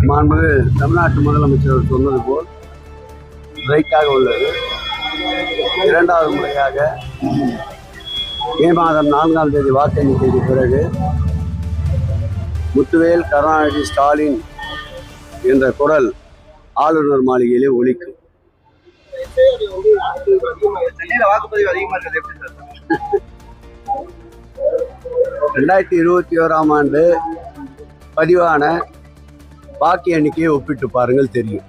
மாண்புமிகு தமிழ்நாட்டு முதலமைச்சர் சொன்னது போல் பிரைக்காக உள்ளது. இரண்டாவது முறையாக மே மாதம் 4ஆம் தேதி வாக்கு எண்ணிக்கைக்கு பிறகு முத்துவேல் கருணாநிதி ஸ்டாலின் என்ற குரல் ஆளுநர் மாளிகையிலே ஒலிக்கும். வாக்குப்பதிவு அதிகமா இருக்கிறது. 2021ஆம் ஆண்டு பதிவான வாக்கு எண்ணிக்கையை ஒப்பிட்டு பாருங்கள், தெரியும்.